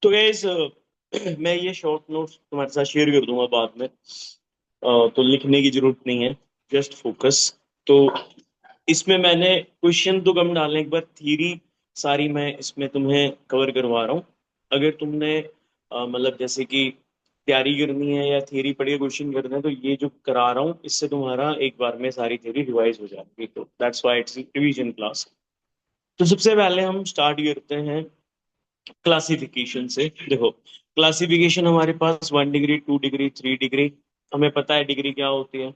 तो गाइस मैं ये शॉर्ट नोट्स तुम्हारे साथ शेयर कर दूंगा बाद में। तो लिखने की जरूरत नहीं है, जस्ट फोकस। तो इसमें मैंने क्वेश्चन तो कम डालने, एक बार थ्योरी सारी मैं इसमें तुम्हें कवर करवा रहा हूँ। अगर तुमने मतलब जैसे कि तैयारी करनी है या थ्योरी पढ़ के क्वेश्चन करना है, तो ये जो करा रहा हूँ इससे तुम्हारा एक बार में सारी थ्योरी रिवाइज हो जाएगी। तो that's why it's revision class. तो सबसे पहले हम स्टार्ट करते हैं क्लासिफिकेशन से। देखो, क्लासिफिकेशन हमारे पास 1 डिग्री, 2 डिग्री, 3 डिग्री। हमें पता है डिग्री क्या होती है।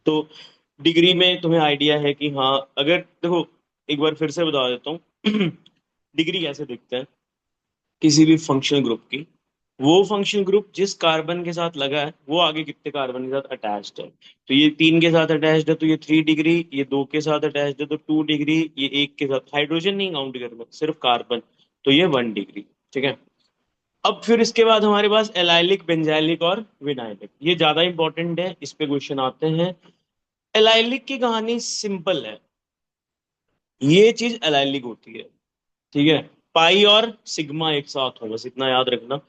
तो डिग्री में तुम्हें आइडिया है कि हाँ, अगर देखो एक बार फिर से बता देता हूँ डिग्री कैसे दिखता है किसी भी फंक्शनल ग्रुप की। वो फंक्शनल ग्रुप जिस कार्बन के साथ लगा है वो आगे कितने कार्बन के साथ अटैच्ड है। तो ये 3 के साथ अटैच्ड है तो ये 3 डिग्री, ये 2 के साथ अटैच्ड है तो 2 डिग्री, ये एक के साथ, हाइड्रोजन नहीं काउंट करना, सिर्फ कार्बन, तो ये 1 डिग्री। ठीक है। अब फिर इसके बाद हमारे पास एलाइलिक, बेंजाइलिक और विनाइलिक, ये ज्यादा इंपॉर्टेंट है, इस पे क्वेश्चन आते हैं। एलाइलिक की कहानी सिंपल है। ये चीज एलाइलिक होती है, ठीक है। पाई और सिग्मा एक साथ हो, बस इतना याद रखना।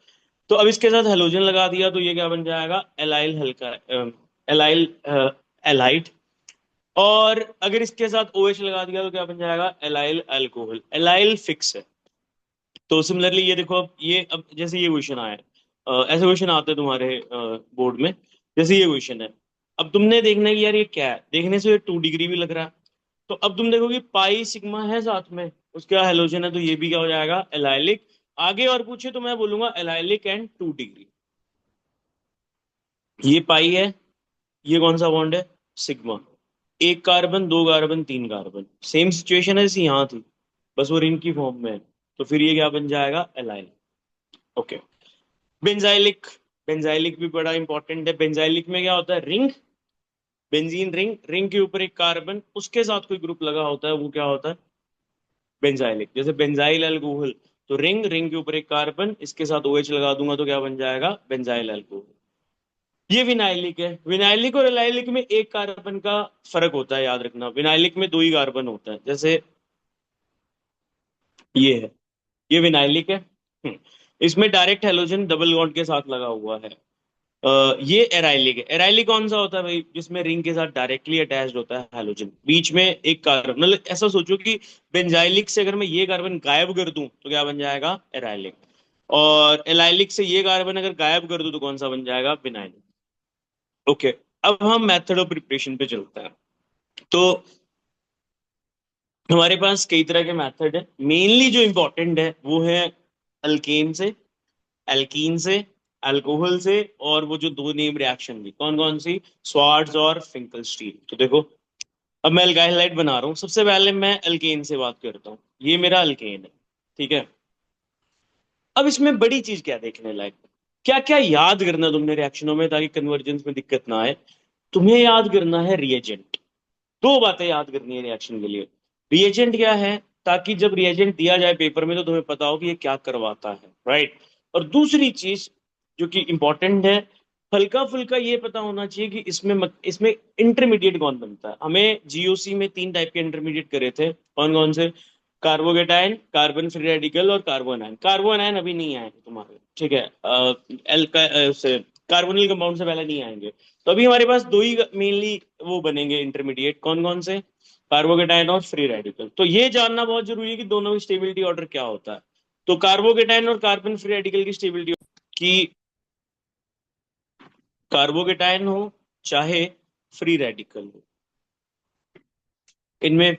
तो अब इसके साथ हेलोजन लगा दिया तो ये क्या बन जाएगा, एलाइल हल्का, एलाइल एलाइट। और अगर इसके साथ ओएच लगा दिया तो क्या बन जाएगा, एलाइल अल्कोहल। एलाइल फिक्स है। तो सिमिलरली ये देखो, अब ये, अब जैसे ये क्वेश्चन आया है, ऐसे क्वेश्चन आते हैं तुम्हारे बोर्ड में। जैसे ये क्वेश्चन है, अब तुमने देखना है कि यार ये क्या है, देखने से ये 2 डिग्री भी लग रहा है। तो अब तुम देखोगे पाई सिग्मा है साथ में, उसका हेलोजन है, तो ये भी क्या हो जाएगा, एलाइलिक। आगे और पूछे तो मैं बोलूंगा एलाइलिक एंड 2 डिग्री। ये पाई है, ये कौन सा बॉन्ड है, सिग्मा। एक carbon, 2 carbon, 3 carbon, same situation है जैसे यहाँ थी, बस वो रिंग की फॉर्म में है। तो फिर ये क्या बन जाएगा, एलाइल। ओके। बेंजाइलिक, बेंजाइलिक भी बड़ा इंपॉर्टेंट है। बेंजाइलिक में क्या होता है, रिंग, बेंजीन रिंग, रिंग के ऊपर एक कार्बन, उसके साथ कोई ग्रुप लगा होता है, वो क्या होता है, बेंजाइलिक। जैसे बेंजाइल अल्कोहल, तो रिंग, रिंग के ऊपर एक कार्बन, इसके साथ ओएच लगा दूंगा तो क्या बन जाएगा, बेंजाइल अल्कोहल। ये विनाइलिक है। विनाइलिक और एलाइलिक में एक कार्बन का फर्क होता है, याद रखना। विनाइलिक में 2 ही कार्बन होता है, जैसे ये है, ये विनाइलिक है। इसमें डायरेक्ट हेलोजन डबल बॉन्ड के साथ लगा हुआ है। ये एराइलिक है। एराइलिक कौन सा होता है भाई, जिसमें रिंग के साथ डायरेक्टली अटैच्ड होता है हेलोजन, बीच में एक कार्बन, मतलब ऐसा सोचो कि बेंजाइलिक से अगर मैं ये कार्बन गायब कर दूं तो क्या बन जाएगा, एराइलिक। और एलाइलिक से ये कार्बन अगर गायब कर दूं तो कौन सा बन जाएगा, विनाइलिक। ओके। अब हम मेथड ऑफ प्रिपरेशन पे चलते हैं। तो हमारे पास कई तरह के मेथड है, मेनली जो इंपॉर्टेंट है वो है अल्केन से, एल्कीन से, अल्कोहल से, और वो जो दो नेम रिएक्शन थी कौन कौन सी, स्वार्ट्ज और फिंकलस्टीन। तो देखो, अब मैं अल्काइल हाइड बना रहा हूँ, सबसे पहले मैं अल्केन से बात करता हूँ। ये मेरा अल्केन है, ठीक है। अब इसमें बड़ी चीज क्या देखने लायक, क्या क्या याद करना तुमने रिएक्शनों में ताकि कन्वर्जेंस में दिक्कत ना आए। तुम्हें याद करना है रिएजेंट। दो बातें याद करनी है रिएक्शन के लिए। रिएजेंट क्या है, ताकि जब रिएजेंट दिया जाए पेपर में तो तुम्हें पता हो कि ये क्या करवाता है, राइट। और दूसरी चीज जो कि इंपॉर्टेंट है, हल्का फुल्का ये पता होना चाहिए कि इसमें इंटरमीडिएट कौन बनता है। हमें जीओसी में 3 टाइप के इंटरमीडिएट करे थे, कौन कौन से, कार्बोकेटाइन, कार्बन फ्री रेडिकल और कार्बोनाइन। कार्बोनाइन अभी नहीं आए तुम्हारे, ठीक है। से कार्बोनिल कंपाउंड से पहले नहीं आएंगे। तो अभी हमारे पास दो ही मेनली वो बनेंगे इंटरमीडिएट, कौन कौन से, कार्बोकेटाइन और फ्री रेडिकल। तो ये जानना बहुत जरूरी है कि दोनों की स्टेबिलिटी ऑर्डर क्या होता है। तो कार्बोकेटाइन और कार्बन फ्री रेडिकल की स्टेबिलिटी की, कार्बोकेटाइन हो चाहे फ्री रेडिकल हो, इनमें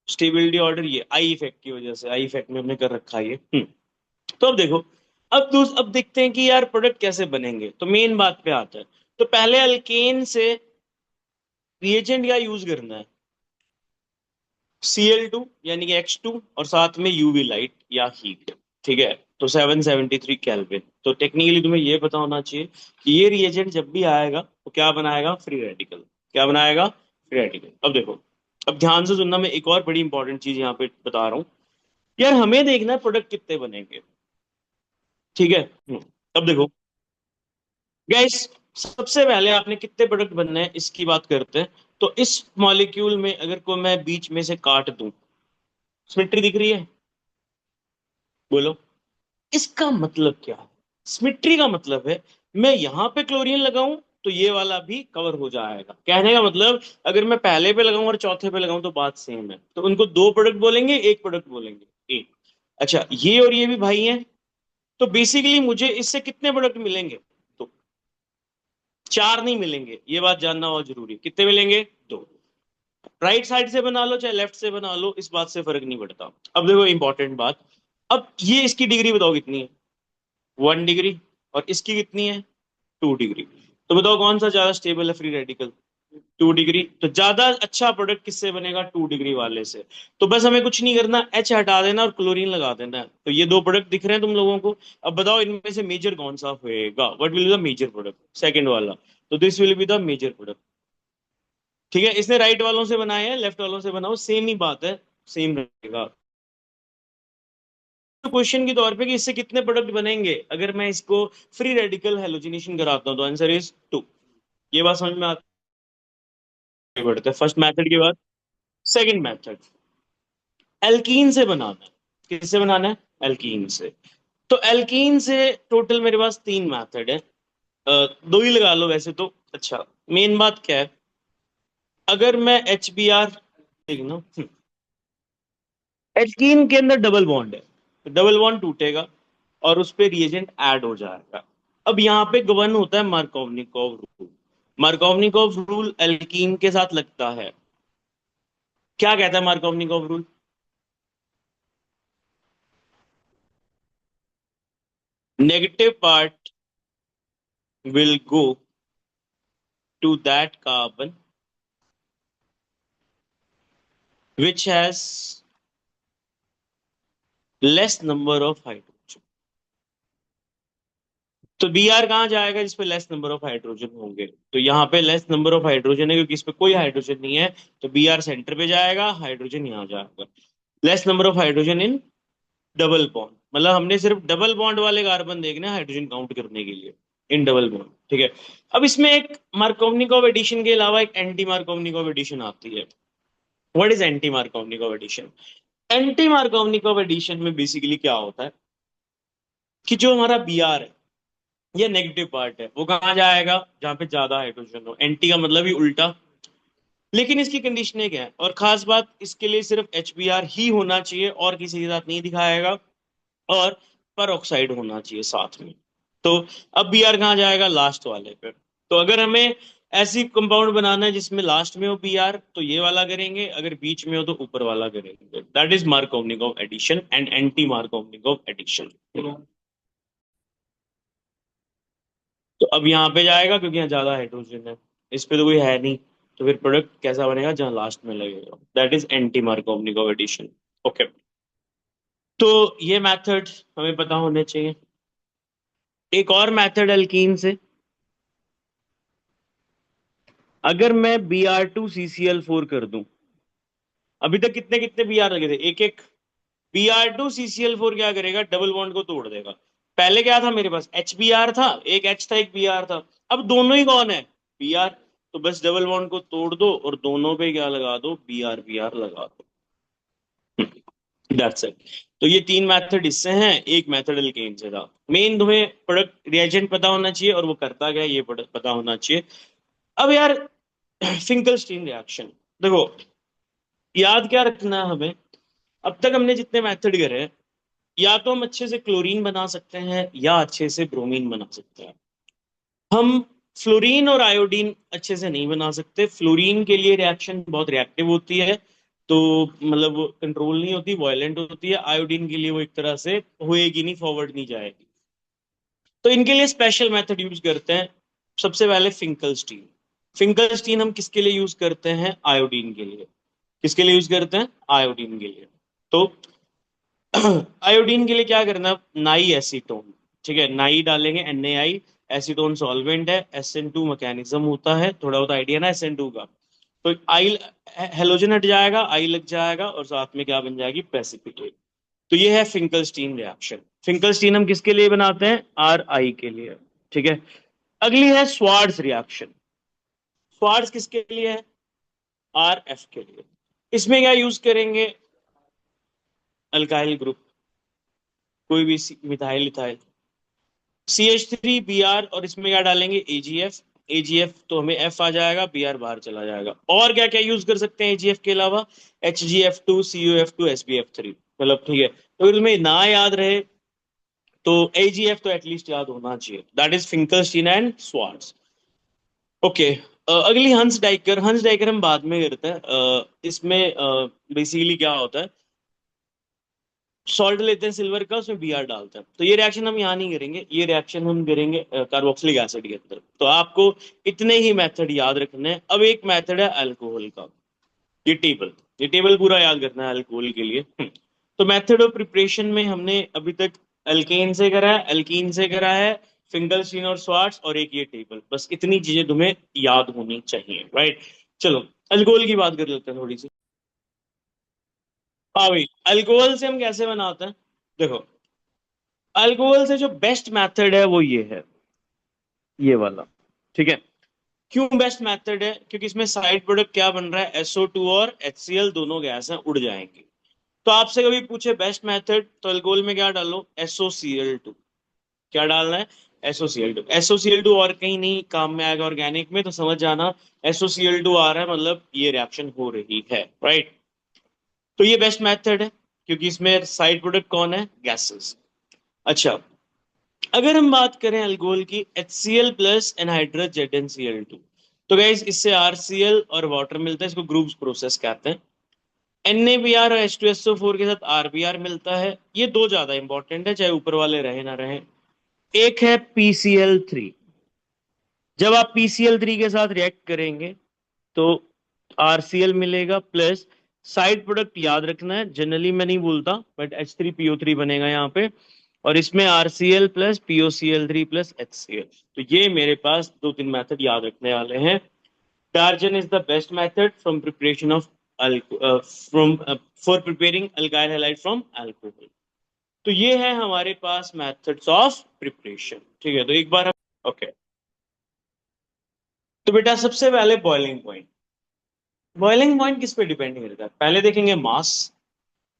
स्टेबिलिटी ऑर्डर ये आई इफेक्ट की वजह से, आई इफेक्ट में हमने कर रखा है ये। तो अब देखो, अब देखते हैं कि यार प्रोडक्ट कैसे बनेंगे। तो मेन बात पे आता है। तो पहले अल्केन से रिएजेंट क्या यूज करना है, Cl2 यानी कि H2, और साथ में यूवी लाइट या हीट, ठीक है। तो 773 केल्विन। तो टेक्निकली तुम्हें ये पता होना चाहिए कि ये रिएजेंट जब भी आएगा तो क्या बनाएगा, फ्री रेडिकल। क्या बनाएगा, फ्री रेडिकल। अब देखो, अब ध्यान से सुनना, मैं एक और बड़ी इंपॉर्टेंट चीज यहाँ पे बता रहा हूँ। यार हमें देखना है प्रोडक्ट कितने बनेंगे, ठीक है। अब देखो गैस, सबसे पहले आपने कितने प्रोडक्ट बनने हैं इसकी बात करते हैं। तो इस मॉलिक्यूल में अगर को मैं बीच में से काट दूं, सिमेट्री दिख रही है, बोलो, इसका मतलब क्या है? सिमेट्री का मतलब है मैं यहां पे क्लोरीन लगाऊं तो ये वाला भी कवर हो जाएगा। कहने का मतलब अगर मैं पहले पे लगाऊं और चौथे पे लगाऊं तो बात सेम है, तो उनको दो प्रोडक्ट बोलेंगे एक प्रोडक्ट बोलेंगे एक। अच्छा, ये और ये भी भाई हैं, तो बेसिकली मुझे इससे कितने प्रोडक्ट मिलेंगे? तो चार नहीं मिलेंगे, ये बात जानना बहुत जरूरी है। कितने मिलेंगे? दो। राइट साइड से बना लो चाहे लेफ्ट से बना लो, इस बात से फर्क नहीं पड़ता। अब देखो इंपॉर्टेंट बात, अब ये इसकी डिग्री बताओ कितनी है? 1 डिग्री। और इसकी कितनी है? 2 डिग्री। तो बताओ कौन सा ज्यादा स्टेबल है फ्री रेडिकल? 2 डिग्री। तो ज्यादा अच्छा प्रोडक्ट किससे बनेगा? 2 डिग्री वाले से। तो बस हमें कुछ नहीं करना, एच हटा देना और क्लोरीन लगा देना है। तो ये दो प्रोडक्ट दिख रहे हैं तुम लोगों को। अब बताओ इनमें से मेजर कौन सा होएगा? What will be the major product? Second वाला। तो this will be the major product. ठीक है, इसने राइट वालों से बनाए हैं, लेफ्ट वालों से बनाओ, सेम ही बात है, सेम रहेगा। तो क्वेश्चन के तौर पे कि इससे कितने प्रोडक्ट बनेंगे अगर मैं इसको फ्री रेडिकल हेलोजिनेशन कराता हूं, तो आंसर इज 2। ये बात समझ में आती बढ़ते हैं फर्स्ट मेथड के बाद सेकंड मेथड। एल्कीन से बनाना है। किससे बनाना है? एल्कीन से। तो एल्कीन से टोटल मेरे पास तीन मेथड है। दो ही लगा लो वैसे तो। अच्छा, मेन बात क्या है, अगर मैं एच बी आर देखना, एल्कीन के अंदर डबल बॉन्ड है, तो डबल बॉन्ड टूटेगा और उस पर रिएजेंट ऐड हो जाएगा। अब यहाँ पे गवर्न होता है Markovnikov rule. Markovnikov rule alkene के साथ लगता है। क्या कहता है Markovnikov rule? Negative part will go to that carbon which has less number of hydrogen. तो बी आर कहाँ जाएगा? जिस पे लेस नंबर ऑफ हाइड्रोजन होंगे। तो यहाँ पे लेस नंबर ऑफ हाइड्रोजन है क्योंकि इस पे कोई हाइड्रोजन नहीं है। तो बी आर सेंटर पे जाएगा, हाइड्रोजन यहाँ जाएगा। Less number of hydrogen in double bond, मतलब हमने सिर्फ डबल बॉन्ड वाले कार्बन देखने हाइड्रोजन काउंट करने के लिए, इन डबल बॉन्ड। ठीक है। अब इसमें एक मार्कोवनिकोव एडिशन के अलावा एक एंटी मार्कोवनिकोव एडिशन आती है। What is anti Markovnikov addition? Anti Markovnikov addition में बेसिकली क्या होता है कि जो हमारा बी आर है, ये नेगेटिव पार्ट है, वो कहाँ जाएगा? जहां पे ज्यादा हाइड्रोजन हो। एंटी का मतलब ही उल्टा। लेकिन इसकी कंडीशन है क्या है, और खास बात इसके लिए सिर्फ एच बी आर ही होना चाहिए और किसी के साथ नहीं दिखाएगा, और पर ऑक्साइड होना चाहिए साथ में। तो अब बी आर कहाँ जाएगा? लास्ट वाले पे। तो अगर हमें ऐसी कंपाउंड बनाना है जिसमें लास्ट में हो बी आर, तो ये वाला करेंगे, अगर बीच में हो तो ऊपर वाला करेंगे। That is Markovnikov addition and anti Markovnikov addition. तो अब यहाँ पे जाएगा क्योंकि यहाँ ज्यादा हाइड्रोजन है, इस पे तो कोई है नहीं। तो फिर प्रोडक्ट कैसा बनेगा? जहाँ लास्ट में लगेगा। That is anti Markovnikov addition. Okay. तो ये मेथड हमें पता होने चाहिए। एक और मेथड एल्कीन से, अगर मैं Br2CCl4 कर दूं, अभी तक कितने कितने बी आर लगे थे? एक एक। Br2CCl4 क्या करेगा? डबल बॉन्ड को तोड़ देगा। पहले क्या था मेरे पास? एच बी आर था, एक एच था एक बी आर था। अब दोनों ही कौन है? B R. तो बस डबल बॉन्ड को तोड़ दो और दोनों पे क्या लगा दो? बी आर लगा दो। That's it. तो ये तीन मेथड इससे हैं, एक मेथड एल्केन से था। मेन तुम्हें प्रोडक्ट रिएजेंट पता होना चाहिए और वो करता क्या है ये पता होना चाहिए। अब यार फिंकलस्टीन रिएक्शन, देखो याद क्या रखना है हमें, अब तक हमने जितने मेथड करे हैं, या तो हम अच्छे से क्लोरीन बना सकते हैं या अच्छे से ब्रोमीन बना सकते हैं। हम फ्लोरीन और आयोडीन अच्छे से नहीं बना सकते। फ्लोरीन के लिए रिएक्शन बहुत रिएक्टिव होती है, तो मतलब वो कंट्रोल नहीं होती, वायलेंट होती है। आयोडीन के लिए वो एक तरह से होएगी नहीं, फॉरवर्ड नहीं जाएगी। तो इनके लिए स्पेशल मेथड यूज करते हैं। सबसे पहले फिंकलस्टीन। फिंकलस्टीन हम किसके लिए यूज करते हैं? आयोडीन के लिए। किसके लिए यूज करते हैं? आयोडीन के लिए। तो आयोडीन के लिए क्या करना? नाई एसीटोन। ठीक है, नाई डालेंगे, NaI। एसीटोन सॉल्वेंट है, SN2 मैकेनिज्म होता है, थोड़ा बहुत आइडिया ना SN2 का। तो आई हेलोजन हट जाएगा, आई लग जाएगा और साथ में क्या बन जाएगी? प्रेसिपिटेट। तो ये है फिंकलस्टीन रिएक्शन। फिंकलस्टीन हम किसके लिए बनाते हैं? RI के लिए। ठीक है। अगली है स्वार्ट्ज रिएक्शन। स्वार्ट्ज किसके लिए है? RF के लिए। इसमें क्या यूज करेंगे? Alkyl group. कोई भी मिथाइल इथाइल, CH3 Br, और इसमें क्या डालेंगे, AgF। AgF तो हमें F आ जाएगा, Br बाहर चला जाएगा। और क्या क्या यूज कर सकते हैं AgF के अलावा, HgF2, CuF2, SbF3। मतलब ठीक है, तो अगर तुम्हें ना याद रहे तो AgF तो एटलीस्ट याद होना चाहिए, that is Finkelstein and Swarts. Okay, अगली हंस डाइकर। हंस डाइकर हम बाद में करते हैं। इसमें बेसिकली क्या होता है, सॉल्ट लेते हैं सिल्वर का, उसमें Br डालते हैं। तो ये रिएक्शन हम यहाँ नहीं करेंगे, ये रिएक्शन हम करेंगे कार्बोक्सिलिक एसिड के अंदर। तो आपको इतने ही मेथड याद रखने हैं। अब एक मेथड है अल्कोहल का, ये टेबल, ये टेबल पूरा याद करना है अल्कोहल के लिए। तो मेथड ऑफ प्रिपरेशन में हमने अभी तक अल्केन से करा है, अल्कीन से करा है, फिंगलस्टीन और स्वार्ट्स, और एक ये टेबल। बस इतनी चीजें तुम्हें याद होनी चाहिए, राइट। चलो अल्कोहल की बात कर लेते हैं थोड़ी सी। हाँ भाई, अल्कोहल से हम कैसे बनाते हैं, देखो, अल्कोहल से जो बेस्ट मेथड है वो ये है, ये वाला। ठीक है, क्यों बेस्ट मेथड है, क्योंकि इसमें साइड प्रोडक्ट क्या बन रहा है, SO2 और HCl दोनों गैस हैं, उड़ जाएंगी। तो आपसे कभी पूछे बेस्ट मेथड, तो अल्कोहल में क्या डालो, SOCl2। क्या डालना है, SOCl2। SOCl2 और कहीं नहीं काम में आएगा ऑर्गेनिक में, तो समझ जाना SOCl2 आ रहा है, मतलब ये रिएक्शन हो रही है, राइट। तो ये बेस्ट मेथड है, क्योंकि इसमें साइड प्रोडक्ट कौन है, गैसेस। अच्छा, अगर हम बात करें अल्कोहल की, HCl प्लस एनहाइड्रस ZnCl2, तो गाइस इससे RCl और वाटर मिलता है, इसको ग्रुप्स प्रोसेस कहते हैं। NaBr और H2SO4 के साथ RBr मिलता है। ये दो ज्यादा इंपॉर्टेंट है, चाहे ऊपर वाले रहे ना रहे। एक है PCl3। जब आप PCl3 के साथ रिएक्ट करेंगे तो RCl मिलेगा, प्लस साइड प्रोडक्ट याद रखना है, जनरली मैं नहीं बोलता, बट H3PO3 बनेगा यहाँ पे, और इसमें RCl plus POCl3 plus HCl। तो ये मेरे पास दो तीन मेथड याद रखने वाले हैं। Darjan is the best method from preparation of from for preparing alkyl halide from alcohol। तो ये है हमारे पास मेथड्स ऑफ प्रिपरेशन। ठीक है, तो एक बार हम ओके। तो बेटा सबसे पहले बॉइलिंग पॉइंट। बॉइलिंग पॉइंट किस पे डिपेंड करता है, पहले देखेंगे मास।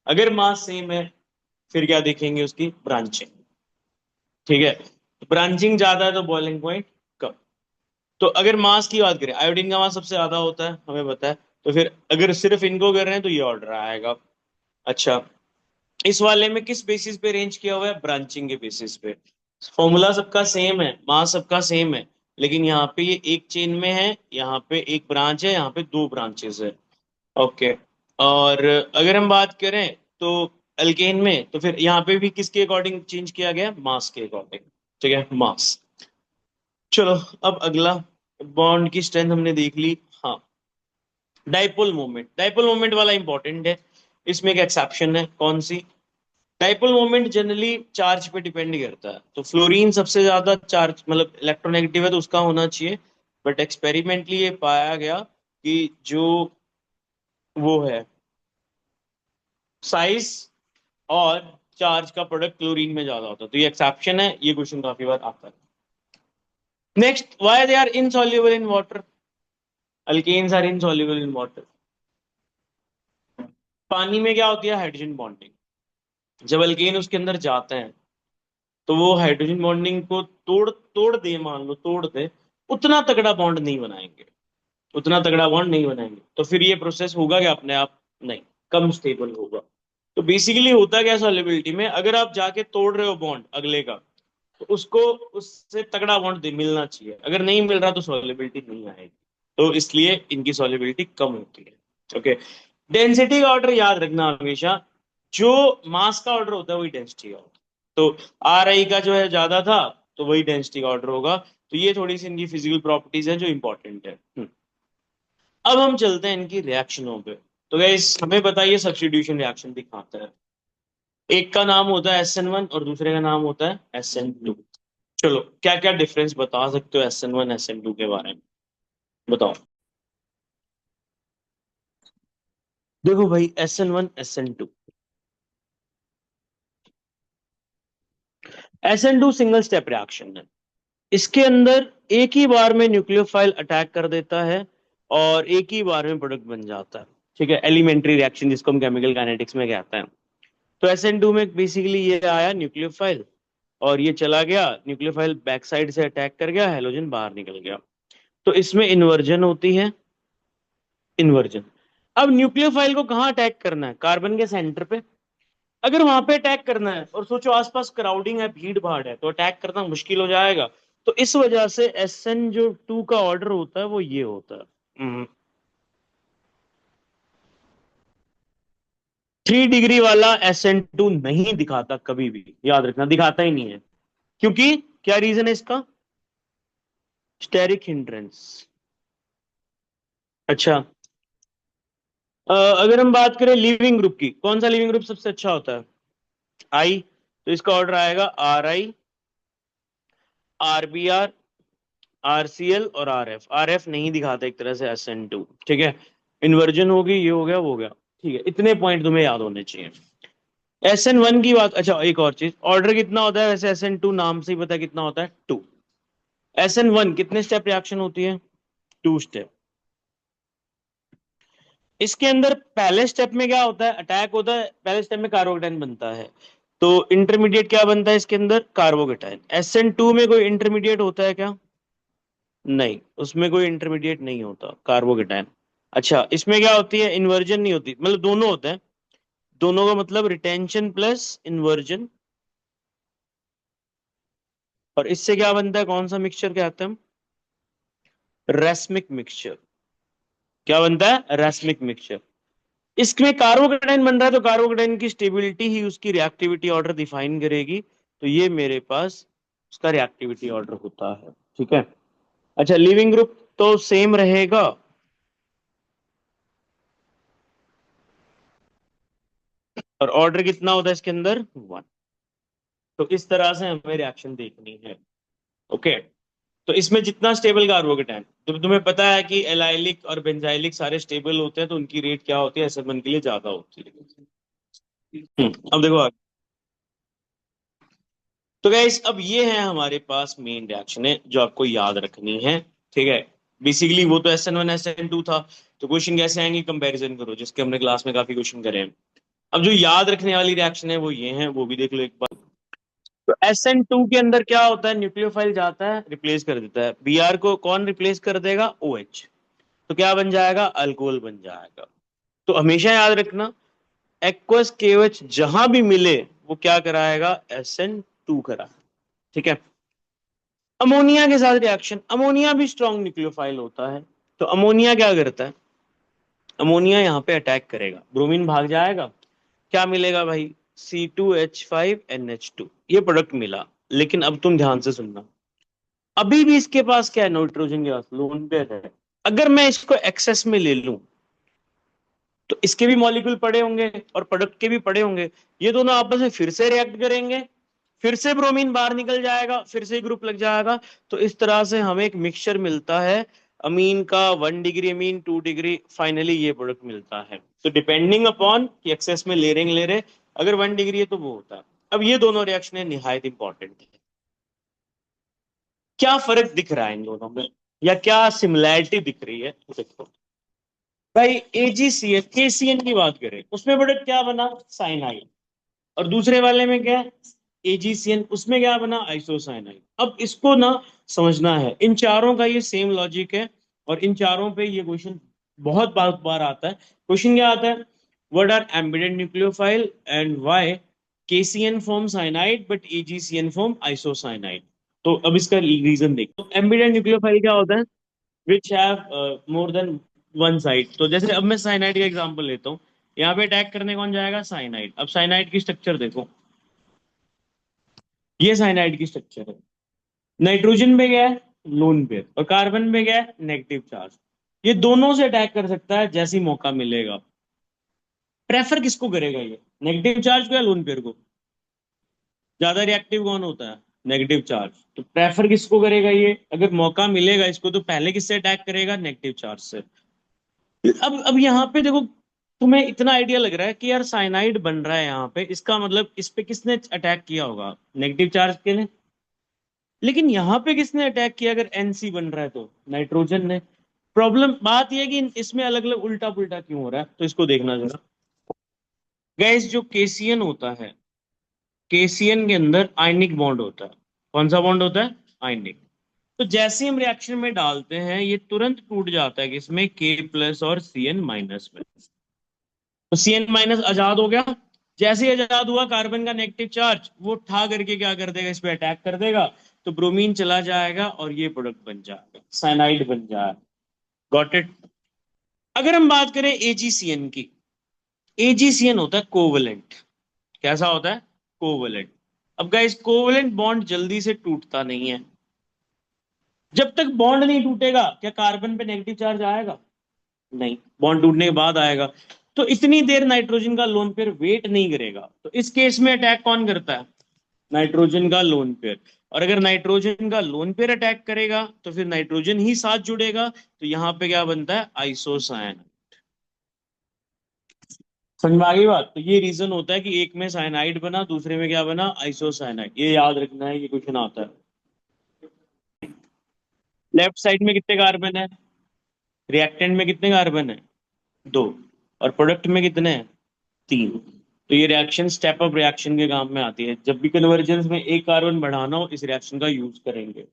अगर मास सेम है, फिर क्या देखेंगे, उसकी ब्रांचिंग। ठीक है, तो ब्रांचिंग ज्यादा है तो बॉइलिंग पॉइंट कम। तो अगर मास की बात करें, आयोडीन का मास सबसे ज्यादा होता है, हमें पता है। तो फिर अगर सिर्फ इनको कर रहे हैं तो ये ऑर्डर आएगा। अच्छा, इस वाले में किस बेसिस पे अरेंज किया हुआ है, ब्रांचिंग के बेसिस पे। फॉर्मूला सबका सेम है, मास सबका सेम है, लेकिन यहाँ पे ये एक चेन में है, यहाँ पे एक ब्रांच है, यहाँ पे दो ब्रांचेस है। ओके, और अगर हम बात करें तो अल्केन में, तो फिर यहाँ पे भी किसके अकॉर्डिंग चेंज किया गया, मास के अकॉर्डिंग। ठीक है, मास। चलो, अब अगला, बॉन्ड की स्ट्रेंथ हमने देख ली। हाँ, डाइपोल मोमेंट, डाइपोल मोमेंट वाला इंपॉर्टेंट है। इसमें एक एक्सेप्शन है, कौन सी, डाइपोल मोमेंट जनरली चार्ज पे डिपेंड करता है। तो फ्लोरीन सबसे ज्यादा चार्ज, मतलब इलेक्ट्रोनेगेटिव है, तो उसका होना चाहिए। बट एक्सपेरिमेंटली ये पाया गया कि जो वो है साइज और चार्ज का प्रोडक्ट क्लोरीन में ज्यादा होता है। तो ये एक्सेप्शन है, ये क्वेश्चन काफी बार आता है। Next, why they are insoluble in water. Alkanes are insoluble in water. पानी में क्या होती है, हाइड्रोजन बॉन्डिंग। जब अल्केन उसके अंदर जाते हैं तो वो हाइड्रोजन बॉन्डिंग को तोड़ तोड़ दे, मान लो तोड़ दे, उतना तगड़ा बॉन्ड नहीं बनाएंगे, उतना तगड़ा बॉन्ड नहीं बनाएंगे। तो फिर ये प्रोसेस होगा क्या अपने आप, नहीं, कम स्टेबल होगा। तो बेसिकली होता क्या सॉल्युबिलिटी में, अगर आप जाके तोड़ रहे हो बॉन्ड अगले का, तो उसको उससे तगड़ा बॉन्ड मिलना चाहिए। अगर नहीं मिल रहा तो सॉल्युबिलिटी नहीं आएगी। तो इसलिए इनकी सॉल्युबिलिटी कम होती है। ओके, डेंसिटी का ऑर्डर याद रखना हमेशा, जो मास का ऑर्डर होता है वही डेंसिटी का होता है। तो RI का जो है ज्यादा था, तो वही डेंसिटी का ऑर्डर होगा। तो ये थोड़ी सी इनकी फिजिकल प्रॉपर्टीज है जो इंपॉर्टेंट है। अब हम चलते हैं इनकी रिएक्शनों पे। तो गाइस हमें बताइए सब्स्टिट्यूशन रिएक्शन दिखाता है। एक का नाम होता है SN1 और दूसरे का नाम होता है SN2। चलो, क्या क्या डिफरेंस बता सकते हो SN1 SN2 के बारे में, बताओ। देखो भाई, SN1 SN2, SN2 single step reaction है। इसके अंदर एक ही बार में न्यूक्लियोफाइल अटैक कर देता है और एक ही बार में प्रोडक्ट बन जाता है। ठीक है, एलिमेंट्री रिएक्शन जिसको हम केमिकल काइनेटिक्स में कहते हैं। तो SN2 में बेसिकली ये आया न्यूक्लियोफाइल, और ये चला गया न्यूक्लियोफाइल, बैक साइड से अटैक कर गया, हेलोजन बाहर निकल गया। तो इसमें इन्वर्जन होती है, इन्वर्जन। अब न्यूक्लियोफाइल को कहाँ अटैक करना है? कार्बन के सेंटर पे। अगर वहां पे अटैक करना है और सोचो आसपास क्राउडिंग है, भीड़ भाड़ है, तो अटैक करना मुश्किल हो जाएगा। तो इस वजह से SN2 का ऑर्डर होता है वो ये होता है। 3 डिग्री वाला SN2 नहीं दिखाता कभी भी, याद रखना, दिखाता ही नहीं है। क्योंकि क्या रीजन है इसका? Steric hindrance. अच्छा, अगर हम बात करें लिविंग ग्रुप की, कौन सा लिविंग ग्रुप सबसे अच्छा होता है? आई। तो इसका ऑर्डर आएगा RI, RBr, RCl और RF नहीं दिखाता एक तरह से SN2, ठीक है। इन्वर्जन होगी, ये हो गया वो हो गया, ठीक है। इतने पॉइंट तुम्हें याद होने चाहिए। SN1 की बात, अच्छा एक और चीज, ऑर्डर कितना होता है वैसे? SN2 नाम से ही पता है कितना होता है, 2। SN1 कितने स्टेप रिएक्शन होती है? 2 स्टेप। इसके अंदर पहले स्टेप में क्या होता है? अटैक होता है, पहले स्टेप में कार्बोकेटाइन बनता है। तो इंटरमीडिएट क्या बनता है इसके अंदर? कार्बोकेटाइन। SN2 में कोई इंटरमीडिएट होता है क्या? नहीं, उसमें कोई इंटरमीडिएट नहीं होता, कार्बोकेटाइन। अच्छा, इसमें क्या होती है? इन्वर्जन नहीं होती, मतलब दोनों होते हैं। दोनों का मतलब रिटेंशन प्लस इन्वर्जन। और इससे क्या बनता है? कौन सा मिक्सचर कहते हैं हम? Racemic mixture. क्या बनता है? Racemic mixture. इसमें कार्बोकेटाइन बन रहा है, तो कार्बोकेटाइन की स्टेबिलिटी ही उसकी रिएक्टिविटी ऑर्डर डिफाइन करेगी। तो ये मेरे पास उसका रिएक्टिविटी ऑर्डर होता है, ठीक है। अच्छा, लिविंग ग्रुप तो सेम रहेगा। और ऑर्डर कितना होता है इसके अंदर? 1। तो इस तरह से हमें रिएक्शन देखनी है, ओके। तो इसमें जितना स्टेबल कार्बोकेटाइन, तो तुम्हें पता है कि एलाइलिक और बेंजाइलिक सारे स्टेबल होते हैं, तो उनकी रेट क्या होती है SN1 के लिए? ज्यादा होती है। अब देखो आगे। तो गाइस, अब ये है हमारे पास मेन रिएक्शन है जो आपको याद रखनी है, ठीक है। बेसिकली वो तो SN1 SN2 था। तो क्वेश्चन कैसे आएंगे? कंपैरिजन करो, जिसके हमने क्लास में काफी क्वेश्चन करे हैं। अब जो याद रखने वाली रिएक्शन है वो ये है, वो भी देख लो एक बार। तो SN2 के अंदर क्या होता है? न्यूक्लियोफाइल जाता है, रिप्लेस कर देता है। Br को कौन रिप्लेस कर देगा? OH। तो क्या बन जाएगा? अल्कोहल बन जाएगा। तो हमेशा याद रखना, एक्वस केवच जहां भी मिले वो क्या कराएगा? SN2 करा, ठीक है। अमोनिया के साथ रिएक्शन, अमोनिया भी स्ट्रॉन्ग न्यूक्लियोफाइल होता है। तो अमोनिया क्या करता है? अमोनिया यहाँ पे अटैक करेगा, ब्रोमीन भाग जाएगा, क्या मिलेगा भाई? C2H5NH2, ये प्रोडक्ट मिला। लेकिन अब तुम ध्यान से सुनना, अभी भी इसके पास क्या है? नाइट्रोजन गैस लोन पेयर है। अगर मैं इसको एक्सेस में ले लूं, तो इसके भी मॉलिक्यूल पड़े होंगे और प्रोडक्ट के भी पड़े होंगे। ये दोनों आपस में फिर से रिएक्ट करेंगे, फिर से ब्रोमीन बाहर निकल जाएगा, फिर से ग्रुप लग जाएगा। तो इस तरह से हमें एक मिक्सचर मिलता है अमीन का, 1 डिग्री अमीन, 2 डिग्री, फाइनली ये प्रोडक्ट मिलता है। तो डिपेंडिंग अपॉन कि एक्सेस में ले रहे, अगर 1 डिग्री है तो वो होता है। अब ये दोनों रिएक्शन है निहायत इंपॉर्टेंट है। क्या फर्क दिख रहा है इन दोनों में, या क्या सिमिलैरिटी दिख रही है? देखो भाई, AgCl KCN की बात करें, उसमें प्रोडक्ट क्या बना? साइनाइड। और दूसरे वाले में क्या है? AgCN, उसमें क्या बना? आइसोसाइनाइड। अब इसको ना समझना है, इन चारों का ये सेम लॉजिक है। और इन चारों पे ये क्वेश्चन बहुत बार बार आता है। क्वेश्चन क्या आता है? What are ambident nucleophile and why KCN form cyanide but AgCN form isocyanide? तो अब इसका रीजन देखो। एम्बेडेड न्यूक्लियोफाइल क्या होता है? Which have more than one side. तो जैसे अब मैं साइनाइड का एग्जांपल लेता हूँ, यहाँ पे अटैक करने कौन जाएगा? साइनाइड। अब साइनाइड की स्ट्रक्चर देखो, ये साइनाइड की स्ट्रक्चर है। नाइट्रोजन पे गया है लोन पेयर, और कार्बन पे गया है नेगेटिव चार्ज। ये दोनों से अटैक कर सकता है जैसे ही मौका मिलेगा। प्रेफर किसको करेगा ये? नेगेटिव चार्ज को या लोन पेयर को? ज्यादा रिएक्टिव कौन होता है? Negative charge. तो प्रेफर किसको करेगा ये? अगर मौका मिलेगा इसको, तो पहले किससे अटैक करेगा? नेगेटिव चार्ज से। अब यहाँ पे देखो, तुम्हें इतना आइडिया लग रहा है कि यार साइनाइड बन रहा है यहाँ पे, इसका मतलब इस पे किसने अटैक किया होगा? नेगेटिव चार्ज के ने। लेकिन यहाँ पे किसने अटैक किया? अगर NC बन रहा है तो नाइट्रोजन ने। प्रॉब्लम बात यह है कि इसमें अलग अलग उल्टा पुल्टा क्यों हो रहा है, तो इसको देखना जरा। गैस जो केसीएन होता है, केसीएन के अंदर आयनिक बॉन्ड होता है। कौन सा बॉन्ड होता है? आयनिक। तो जैसे ही हम रिएक्शन में डालते हैं ये तुरंत टूट जाता है किसमें? के प्लस और सीएन माइनस में। तो सीएन माइनस आजाद हो गया। जैसे ही आजाद हुआ कार्बन का नेगेटिव चार्ज वो उठा करके क्या कर देगा? इस पे अटैक कर देगा। तो ब्रोमीन चला जाएगा और ये प्रोडक्ट बन जाएगा, साइनाइड बन जाएगा। Got it? अगर हम बात करें एजीसीएन की, एजीसीएन होता है कोवलेंट। कैसा होता है? कोवलेंट। अब गाइस कोवलेंट बॉन्ड जल्दी से टूटता नहीं है। जब तक बॉन्ड नहीं टूटेगा क्या कार्बन पे नेगेटिव चार्ज आएगा? नहीं, बॉन्ड टूटने के बाद आएगा। तो इतनी देर नाइट्रोजन का लोन पेयर वेट नहीं करेगा। तो इस केस में अटैक कौन करता है? नाइट्रोजन का लोन पेयर। और अगर नाइट्रोजन का लोन पेयर अटैक करेगा तो फिर नाइट्रोजन ही साथ जुड़ेगा। तो यहां पे क्या बनता है? आइसोसायन। समझ में आ गई बात? तो ये रीजन होता है कि एक में साइनाइड बना, दूसरे में क्या बना? आइसोसाइनाइड। ये याद रखना है, ये क्वेश्चन आता है। लेफ्ट साइड में कितने कार्बन है? रिएक्टेंट में कितने कार्बन है? दो। और प्रोडक्ट में कितने हैं? तीन। तो ये रिएक्शन स्टेप अप रिएक्शन के काम में आती है। जब भी कन्वर्जेंस में एक कार्बन बढ़ाना हो इस रिएक्शन का यूज करेंगे।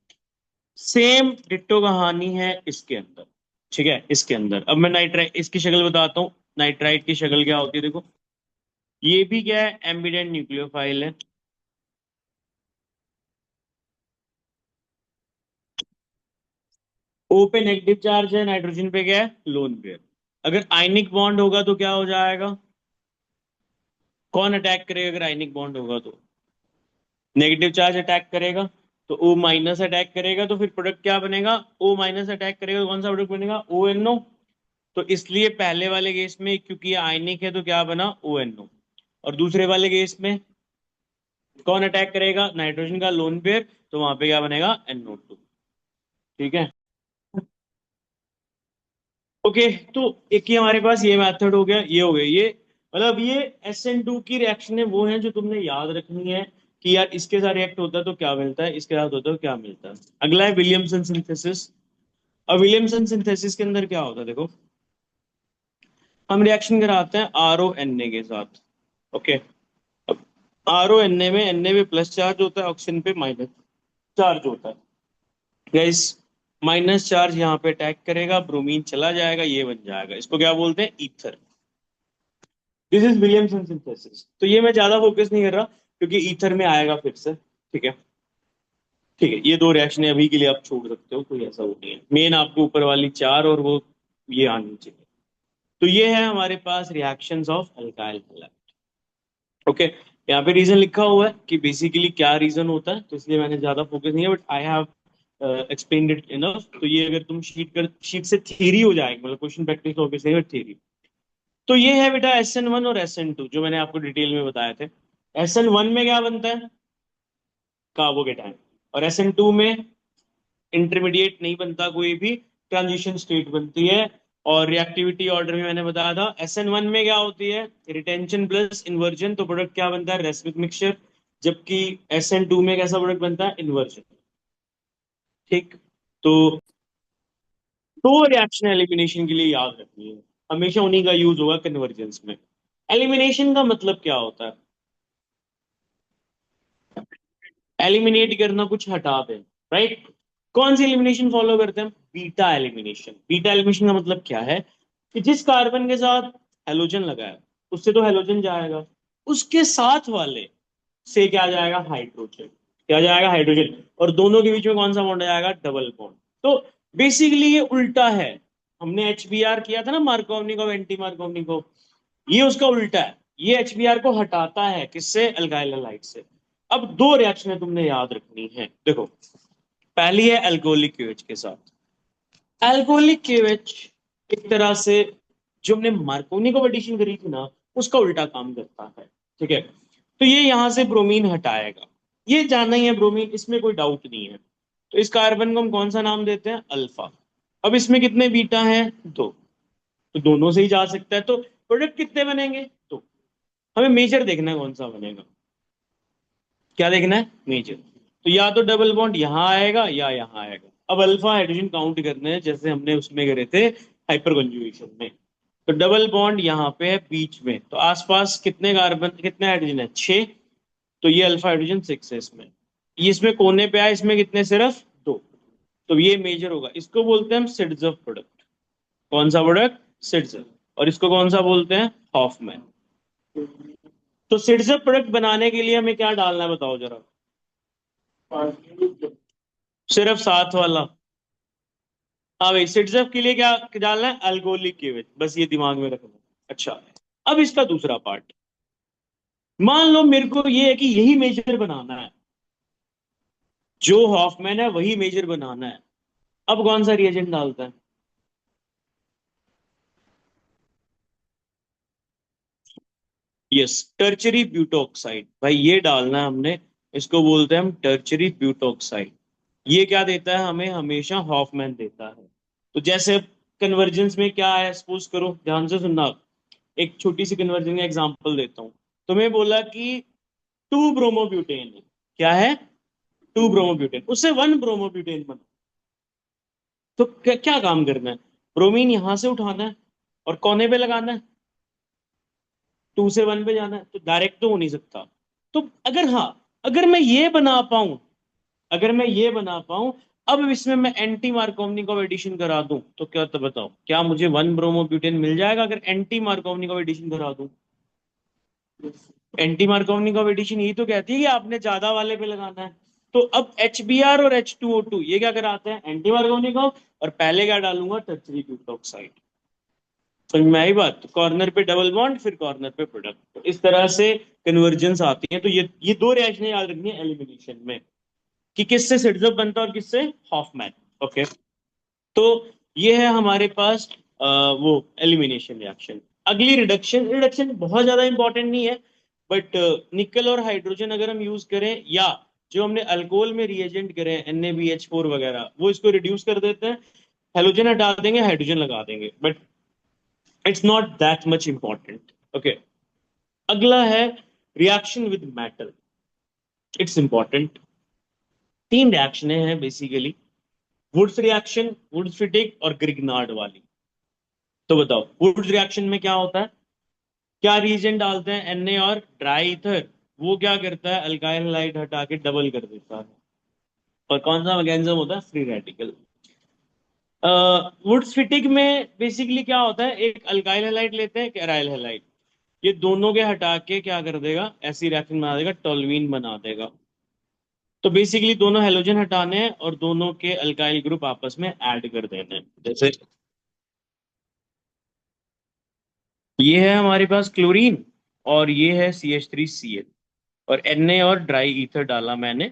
सेम डिट्टो कहानी है इसके अंदर। ठीक है, इसके अंदर अब मैं नाइट्राइट इसकी शक्ल बताता हूँ। नाइट्राइट की शक्ल क्या होती है देखो। ये भी क्या है? एम्बिडेंट न्यूक्लियोफाइल है। ओ पे नेगेटिव चार्ज है, नाइट्रोजन पे क्या है? Lone pair. अगर आयनिक बॉन्ड होगा तो क्या हो जाएगा? कौन अटैक करेगा अगर आयनिक बॉन्ड होगा तो? नेगेटिव चार्ज अटैक करेगा। तो ओ माइनस अटैक करेगा तो फिर प्रोडक्ट क्या बनेगा? ओ माइनस अटैक करेगा तो कौन सा प्रोडक्ट बनेगा? O N O. तो इसलिए पहले वाले केस में क्योंकि ये आयनिक है तो क्या बना? O N O. और दूसरे वाले केस में कौन अटैक करेगा? नाइट्रोजन का लोन पेयर। तो वहां पे क्या बनेगा? NO2। ठीक है। ओके। तो एक ही हमारे पास ये मेथड हो गया, ये हो गया ये। मतलब ये SN2 की रिएक्शन है वो है जो तुमने याद रखनी है कि यार इसके साथ रिएक्ट होता है तो क्या मिलता है, इसके साथ होता है तो क्या मिलता है। अगला है विलियमसन सिंथेसिस। अब विलियमसन सिंथेसिस के अंदर क्या होता है देखो। हम रिएक्शन कराते हैं RONA के साथ। ओके। अब RONA में Na पे प्लस चार्ज होता है, ऑक्सीजन पे माइनस चार्ज होता है। गाइस माइनस चार्ज यहाँ पे अटैक करेगा, ब्रोमीन चला जाएगा, ये बन जाएगा। इसको क्या बोलते हैं? Ether. This is Williamson synthesis. तो ये मैं ज्यादा फोकस नहीं कर रहा क्योंकि ईथर में आएगा फिर से। ठीक है। ठीक है, ये दो रिएक्शन अभी के लिए आप छोड़ सकते हो, कोई ऐसा वो नहीं है। मेन आपको ऊपर वाली चार और वो ये आनी चाहिए। तो ये है हमारे पास reactions of alkyl halide. Okay. यहाँ पे रीजन लिखा हुआ है कि बेसिकली क्या रीजन होता है, तो इसलिए मैंने ज्यादा फोकस नहीं है, but I have explained it enough. तो ये अगर तुम शीट से थ्योरी हो जाएगी, मतलब क्वेश्चन प्रैक्टिस ऑब्वियसली है, थ्योरी। तो ये है बेटा SN1 और SN2 जो मैंने आपको डिटेल में बताए थे। SN1 में क्या बनता है? कार्बोकेटाइन। और SN2 में इंटरमीडिएट नहीं बनता कोई भी, ट्रांजिशन स्टेट बनती है। और रिएक्टिविटी ऑर्डर में मैंने बताया था SN1 में क्या होती है? रिटेंशन प्लस इन्वर्जन, तो प्रोडक्ट क्या बनता है? Racemic mixture. जबकि SN2 में कैसा प्रोडक्ट बनता है? इन्वर्जन। ठीक। तो दो रिएक्शन एलिमिनेशन के लिए याद रखनी है, हमेशा उन्हीं का यूज होगा कन्वर्जेंस में। एलिमिनेशन का मतलब क्या होता है? एलिमिनेट करना, कुछ हटा दें। राइट। कौन सी एलिमिनेशन फॉलो करते हैं हम? Beta elimination. बीटा एलिमिनेशन का मतलब क्या है कि जिस कार्बन के साथ हेलोजन लगा है उससे तो हेलोजन जाएगा, उसके साथ वाले से क्या जाएगा? हाइड्रोजन। क्या जाएगा? हाइड्रोजन। और दोनों के बीच में कौन सा बॉन्ड जाएगा? Double bond. तो बेसिकली ये उल्टा है। हमने HBr किया था ना, मार्कोवनिकॉफ एंटी मार्कोवनिकॉफ। ये उसका उल्टा है। ये HBr को हटाता है, किससे? अल्काइल हैलाइड से। अब दो रिएक्शनें तुमने याद रखनी है देखो। पहली है अल्कोहलिक केवेज के साथ। अल्कोहलिक केवेज एक तरह से जो हमने मार्कोनी को एडिशन करी थी ना, उसका उल्टा काम करता है। ठीक है। तो ये यहां से ब्रोमीन हटाएगा। ये जानना ही है ब्रोमीन, इसमें कोई डाउट नहीं है। तो इस कार्बन को हम कौन सा नाम देते हैं? अल्फा। अब इसमें कितने बीटा हैं? दो। तो दोनों से ही जा सकता है। तो प्रोडक्ट कितने बनेंगे? दो। हमें मेजर देखना है कौन सा बनेगा। क्या देखना है? मेजर। तो या तो डबल बॉन्ड यहां आएगा या यहां आएगा। अब अल्फा हाइड्रोजन काउंट करने हैं जैसे हमने उसमें करे थे हाइपर कंजुगेशन में। तो डबल बॉन्ड यहाँ पे है बीच में, तो आसपास कितने कार्बन, कितने हाइड्रोजन है, 6। तो ये अल्फा हाइड्रोजन 6 है इसमें। ये इसमें कोने पे आए, इसमें कितने, सिर्फ 2। तो ये मेजर होगा, इसको बोलते हैं हम सिड्जर्व प्रोडक्ट। कौन सा प्रोडक्ट, सिड्जर्व। और इसको कौन सा बोलते हैं, हॉफमैन। तो सिड्जर्व प्रोडक्ट बनाने के लिए हमें क्या डालना है बताओ जरा। सिर्फ साथ वाला। हाँ भाई, सिट्सअप के लिए क्या डालना है, अल्कोहलिक केवल, बस ये दिमाग में रखना है। अच्छा, अब इसका दूसरा पार्ट। मान लो मेरे को ये है कि यही मेजर बनाना है, जो हॉफमैन है वही मेजर बनाना है। अब कौन सा रिएजेंट डालता है। यस, टर्चरी ब्यूटोक्साइड, भाई ये डालना है हमने। इसको बोलते हैं हम टर्चरी ब्यूटोक्साइड। ये क्या देता है हमें, हमेशा हॉफमैन देता है। तो जैसे कन्वर्जेंस में क्या है, सपोज करो, ध्यान से सुनना। एक छोटी सी कन्वर्जन का एग्जांपल देता हूँ। तुम्हें बोला कि 2 ब्रोमोब्यूटेन है। क्या है, 2 ब्रोमोब्यूटेन, उससे 1 ब्रोमोब्यूटेन बना। तो क्या काम करना है, ब्रोमीन यहां से उठाना है और कोने पे लगाना है, 2 से 1 पे जाना है, तो डायरेक्ट तो हो नहीं सकता। तो अगर हाँ, अगर मैं ये बना पाऊं, अगर मैं ये बना पाऊं, अब इसमें मैं एंटी मार्कोवनिक एडिशन करा दूं, तो क्या, तो बताओ, क्या मुझे 1 ब्रोमोब्यूटेन मिल जाएगा अगर एंटी मार्कोवनिक एडिशन करा दूं। एंटी मार्कोवनी कॉम्पिटिशन यही तो कहती है कि आपने ज्यादा वाले पे लगाना है। तो अब HBr और H2O2 ये क्या कराते हैं, एंटी मार्कोवनी को। और पहले क्या डालूंगा, टर्सरी ब्यूटोक्साइड। समझ में आई बात, तो कॉर्नर पे डबल बॉन्ड, फिर कॉर्नर पे प्रोडक्ट, तो इस तरह से कन्वर्जेंस आती है। तो ये दो रिएक्शन याद रखनी है एलिमिनेशन में, कि किससे सिट्जअप बनता है और किससे हॉफमैन। ओके। तो ये है हमारे पास वो एलिमिनेशन रिएक्शन। अगली रिडक्शन, रिडक्शन बहुत ज्यादा इंपॉर्टेंट नहीं है, बट निकल और हाइड्रोजन अगर हम यूज करें, या जो हमने अल्कोहल में रिएजेंट करे NaBH4 वगैरह, वो इसको रिड्यूस कर देते हैं। हेलोजन हटा देंगे, हाइड्रोजन लगा देंगे, but it's not that much important. Okay. अगला है reaction with metal, it's important. 3 reaction हैं basically, Wurtz reaction, Wurtz Fittig और ग्रिग्नार्ड वाली। तो बताओ, वुड्स रिएक्शन में क्या होता है, क्या रीजेंट डालते हैं, Na और ड्राई ईथर। वो क्या करता है, अल्काइल हाइड हटा के डबल कर देता है। और कौन सा मैकेनिज्म होता है, फ्री रेडिकल। वुड्स फिटिक में बेसिकली क्या होता है, एक अल्काइल हैलाइड लेते हैं, एक एराइल हैलाइड। ये दोनों के हटा के क्या कर देगा, ऐसी रिएक्शन बना देगा, टोल्यूइन बना देगा। तो बेसिकली दोनों हेलोजन हटाने हैं और दोनों के अल्काइल ग्रुप आपस में ऐड कर देने हैं। जैसे ये है हमारे पास क्लोरीन, और ये है CH3Cl, और Na और ड्राई ईथर डाला मैंने।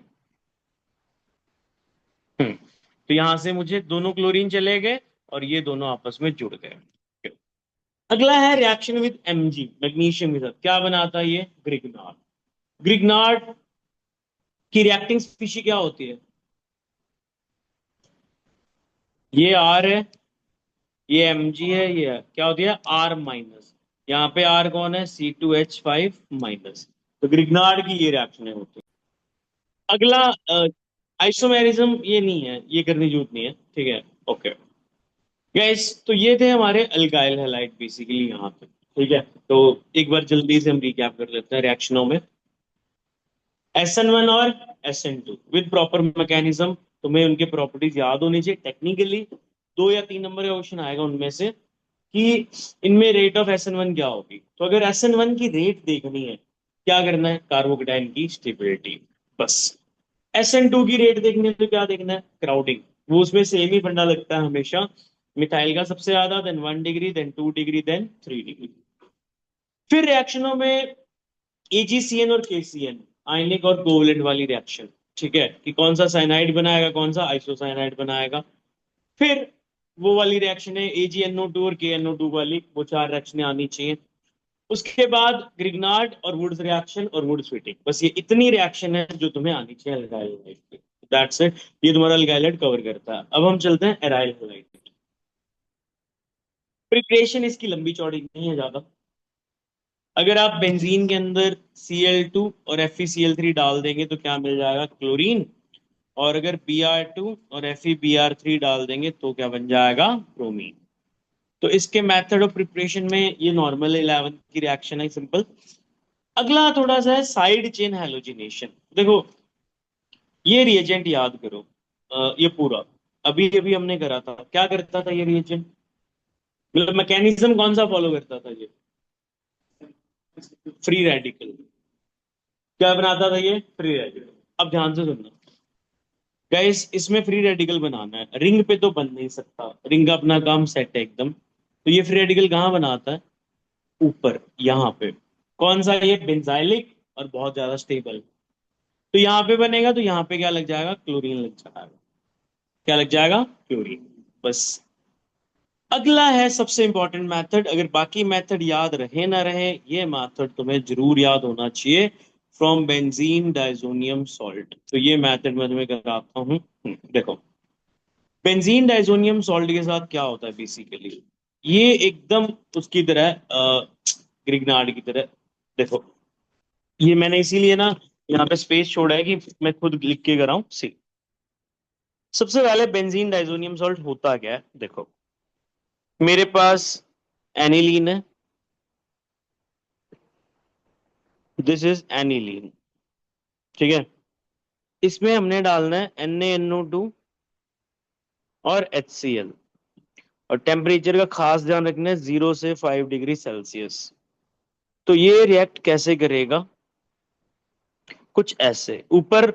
तो यहां से मुझे दोनों क्लोरीन चले गए और ये दोनों आपस में जुड़ गए। अगला है रिएक्शन विद Mg, मैग्नीशियम के साथ, क्या बनाता है ये, ग्रिग्नार्ड। ग्रिग्नार्ड की रिएक्टिंग स्पीशी क्या होती है, ये R है, ये Mg है, ये क्या होती है, R-। यहाँ पे R कौन है, C2H5-। तो ग्रिग्नार्ड की ये रिएक्शन होती है। अगला आइसोमेरिज्म, ये नहीं है, ये करने की जरूरत नहीं है, ठीक है। ओके गाइस, तो ये थे हमारे अल्काइल हैलाइड बेसिकली यहाँ पे। ठीक है, तो एक बार जल्दी से हम रिकैप कर लेते हैं रिएक्शनों में। SN1 और SN2 विद प्रॉपर मैकेनिज्म, तुम्हें उनके प्रॉपर्टीज याद होनी चाहिए टेक्निकली। 2 या 3 नंबर का क्वेश्चन आएगा उनमें से, कि इनमें रेट ऑफ SN1 क्या होगी। तो अगर SN1 की रेट देखनी है, क्या करना है, कार्बोकेटाइन की स्टेबिलिटी, बस। SN2 की रेट देखनी है तो क्या देखना है, क्राउडिंग। वो उसमें सेम ही फंडा लगता है हमेशा, मिथाइल का सबसे ज्यादा, then 1 degree, then 2 degree, then 3 degree. फिर रिएक्शनों में AgCN और KCN, आयनिक और कोवलेंट वाली रिएक्शन। ठीक है, कि कौन सा साइनाइड बनाएगा, कौन सा आइसोसाइनाइड बनाएगा। फिर वो वाली रिएक्शन है AgNO2 और KNO2 वाली, वो 4 रिएक्शनें आनी चाहिए। उसके बाद ग्रिग्नार्ड और वुड्स रिएक्शन और वुड्स फिटिंग, बस ये इतनी रिएक्शन है जो तुम्हें आनी चाहिए अल्काइल हैलाइड की। दैट्स इट, ये तुम्हारा अल्काइल हैलाइड कवर करता है। अब हम चलते हैं एराइल हैलाइड। प्रिपरेशन इसकी लंबी चौड़ी नहीं है ज्यादा। अगर आप बेंजीन के अंदर Cl2 और FeCl3 डाल देंगे तो क्या मिल जाएगा, क्लोरीन। और अगर Br2 और FeBr3 डाल देंगे तो क्या बन जाएगा, ब्रोमीन। तो इसके मेथड ऑफ प्रिपरेशन में ये नॉर्मल 11 की रिएक्शन है, सिंपल। अगला थोड़ा सा है साइड चेन हैलोजिनेशन। देखो ये रिएजेंट याद करो, ये पूरा अभी अभी हमने करा था। क्या करता था ये रिएजेंट, मतलब मैकेनिज्म कौन सा फॉलो करता था ये? Free radical. क्या बनाता था ये? Free radical. अब ध्यान से सुनना गाइस, इसमें फ्री रेडिकल बनाना है, रिंग पे तो बन नहीं सकता, रिंग का अपना काम सेट है एकदम। तो ये फ्री रेडिकल कहाँ बनाता है? ऊपर, यहाँ पे। कौन सा? ये बेंजाइलिक और बहुत ज्यादा स्टेबल। तो यहाँ पे बनेगा, तो यहाँ पे क्या लग जाएगा? क्लोरीन लग जाएगा। क्या लग जाएगा? क्लोरीन। बस। अगला है सबसे इंपॉर्टेंट मेथड, अगर बाकी मेथड याद रहे ना रहे, ये मेथड तुम्हें जरूर याद होना चाहिए। From benzene diazonium salt. तो ये मेथड मैं तुम्हें कराता हूँ। देखो बेंजीन डाइजोनियम सॉल्ट के साथ क्या होता है बेसिकली, ये एकदम उसकी तरह ग्रिग्नार्ड की तरह। देखो ये मैंने इसीलिए ना यहाँ पे स्पेस छोड़ा है कि मैं खुद लिख के कराऊं। सी, सबसे पहले बेंजीन डाइजोनियम सॉल्ट होता क्या है, देखो मेरे पास एनिलीन है, दिस इज एनिलीन, ठीक है। इसमें हमने डालना है NaNO2 और HCl, और टेम्परेचर का खास ध्यान रखना है 0 से 5 डिग्री सेल्सियस। तो ये रिएक्ट कैसे करेगा? कुछ ऐसे, ऊपर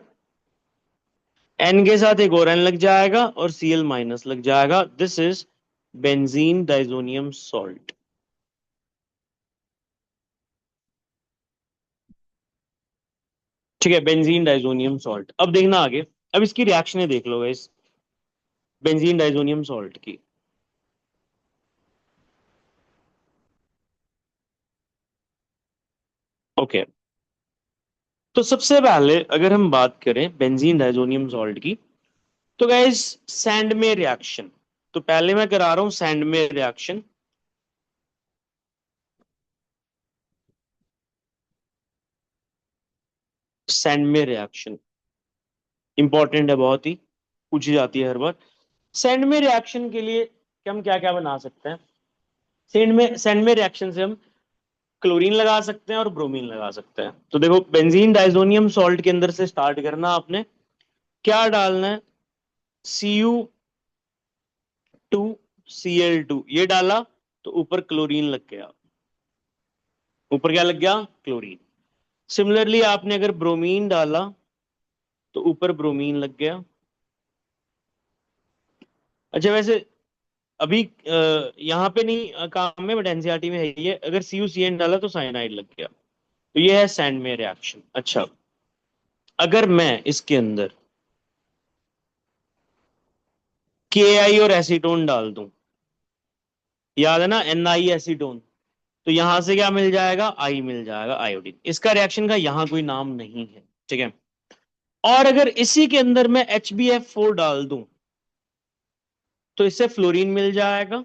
N के साथ एक और N लग जाएगा और Cl माइनस लग जाएगा, this is benzene diazonium salt. ठीक है, बेंजीन डाइजोनियम सॉल्ट। अब देखना आगे, अब इसकी रिएक्शनें देख लो इस बेंजीन डाइजोनियम सॉल्ट की। ओके, तो सबसे पहले अगर हम बात करें बेंजीन डाइजोनियम सॉल्ट की, तो गाइस सैंड में रिएक्शन, तो पहले मैं करा रहा हूं सैंड में रिएक्शन। सैंड में रिएक्शन इंपॉर्टेंट है, बहुत ही पूछी जाती है हर बार। सैंड में रिएक्शन के लिए हम क्या क्या बना सकते हैं? सैंड में रिएक्शन से हम क्लोरीन लगा सकते हैं और ब्रोमीन लगा सकते हैं। तो देखो बेंजीन डाइजोनियम सॉल्ट के अंदर से स्टार्ट करना आपने। क्या डालना है? Cu2Cl2, ये डाला तो ऊपर क्लोरीन लग गया। ऊपर क्या लग गया? क्लोरीन। सिमिलरली आपने अगर ब्रोमीन डाला तो ऊपर ब्रोमीन लग गया। अच्छा वैसे अभी यहाँ पे नहीं काम में, बट एनसीईआरटी में है ये, अगर CuCN डाला तो साइनाइड लग गया। तो ये है सैंड में रिएक्शन। अच्छा, अगर मैं इसके अंदर KI और एसीटोन डाल दूं, याद है ना NI एसीटोन, तो यहां से क्या मिल जाएगा? आई मिल जाएगा, आयोडीन। इसका रिएक्शन का यहां कोई नाम नहीं है, ठीक है। और अगर इसी के अंदर मैं HbF4 डाल दूं, तो इससे फ्लोरीन मिल जाएगा,